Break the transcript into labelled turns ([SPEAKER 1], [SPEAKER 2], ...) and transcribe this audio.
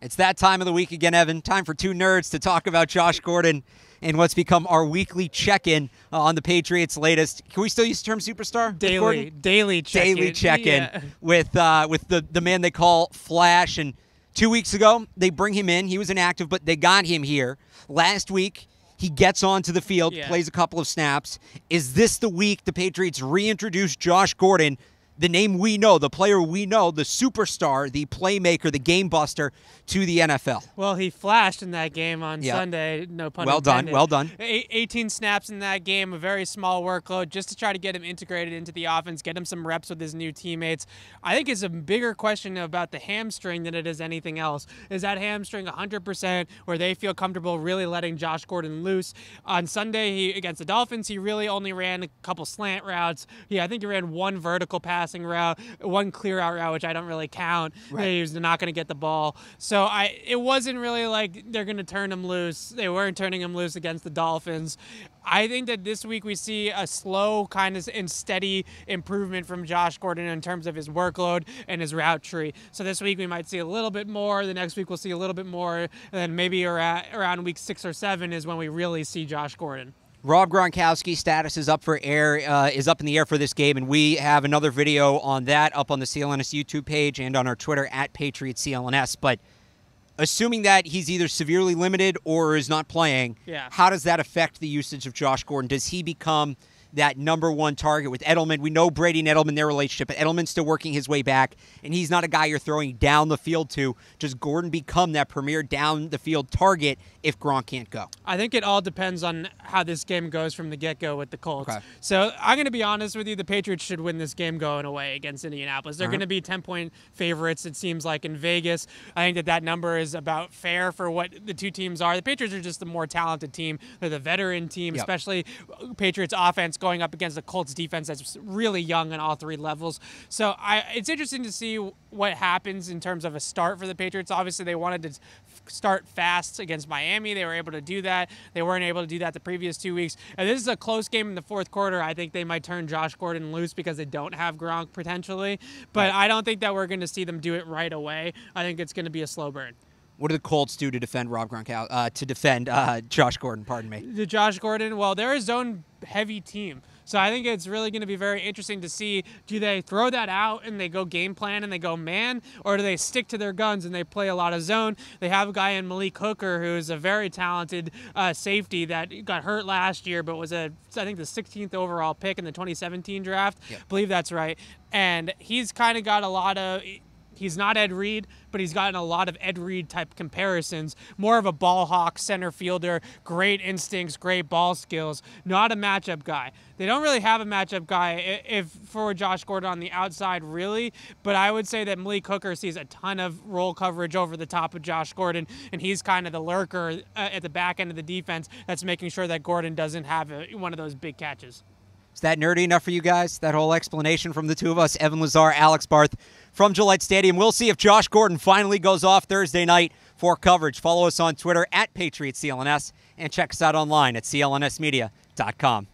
[SPEAKER 1] It's that time of the week again, Evan. Time for two nerds to talk about Josh Gordon and what's become our weekly check-in on the Patriots' latest. Can we still use the term superstar?
[SPEAKER 2] Daily check-in
[SPEAKER 1] with the man they call Flash. And 2 weeks ago, they bring him in. He was inactive, but they got him here. Last week, he gets onto the field, plays a couple of snaps. Is this the week the Patriots reintroduce Josh Gordon, the name we know, the player we know, the superstar, the playmaker, the game buster, to the NFL?
[SPEAKER 2] Well, he flashed in that game on Sunday, no pun intended.
[SPEAKER 1] Well done.
[SPEAKER 2] 18 snaps in that game, a very small workload, just to try to get him integrated into the offense, get him some reps with his new teammates. I think it's a bigger question about the hamstring than it is anything else. Is that hamstring 100% where they feel comfortable really letting Josh Gordon loose? On Sunday against the Dolphins, he really only ran a couple slant routes. I think he ran one vertical passing route, one clear out route, which I don't really count. Right. He was not going to get the ball. So it wasn't really like they're going to turn him loose. They weren't turning him loose against the Dolphins. I think that this week we see a slow kind of and steady improvement from Josh Gordon in terms of his workload and his route tree. So this week we might see a little bit more. The next week we'll see a little bit more. And then maybe around week 6 or 7 is when we really see Josh Gordon.
[SPEAKER 1] Rob Gronkowski's status is up in the air for this game, and we have another video on that up on the CLNS YouTube page and on our Twitter at Patriots CLNS. But assuming that he's either severely limited or is not playing, how does that affect the usage of Josh Gordon? Does he become that number one target with Edelman? We know Brady and Edelman, their relationship, but Edelman's still working his way back, and he's not a guy you're throwing down the field to. Does Gordon become that premier down-the-field target if Gronk can't go?
[SPEAKER 2] I think it all depends on how this game goes from the get-go with the Colts.
[SPEAKER 1] Okay.
[SPEAKER 2] So I'm going to be honest with you. The Patriots should win this game going away against Indianapolis. They're going to be 10-point favorites, it seems like, in Vegas. I think that number is about fair for what the two teams are. The Patriots are just the more talented team. They're the veteran team, especially Patriots offense going up against the Colts defense that's really young on all three levels. So it's interesting to see what happens in terms of a start for the Patriots. Obviously, they wanted to start fast against Miami. They were able to do that. They weren't able to do that the previous 2 weeks. And this is a close game in the fourth quarter. I think they might turn Josh Gordon loose because they don't have Gronk potentially. But I don't think that we're going to see them do it right away. I think it's going to be a slow burn.
[SPEAKER 1] What do the Colts do to defend Josh Gordon? Pardon me.
[SPEAKER 2] The Josh Gordon, well, they're a zone-heavy team. So I think it's really going to be very interesting to see, do they throw that out and they go game plan and they go man, or do they stick to their guns and they play a lot of zone? They have a guy in Malik Hooker who is a very talented safety that got hurt last year but was, I think, the 16th overall pick in the 2017 draft. I believe that's right. And he's kind of got a lot of... He's not Ed Reed, but he's gotten a lot of Ed Reed type comparisons. More of a ball hawk center fielder, great instincts, great ball skills, not a matchup guy. They don't really have a matchup guy for Josh Gordon on the outside, really, but I would say that Malik Hooker sees a ton of roll coverage over the top of Josh Gordon, and he's kind of the lurker at the back end of the defense that's making sure that Gordon doesn't have one of those big catches.
[SPEAKER 1] Is that nerdy enough for you guys? That whole explanation from the two of us, Evan Lazar, Alex Barth from Gillette Stadium. We'll see if Josh Gordon finally goes off Thursday night for coverage. Follow us on Twitter at PatriotsCLNS and check us out online at clnsmedia.com.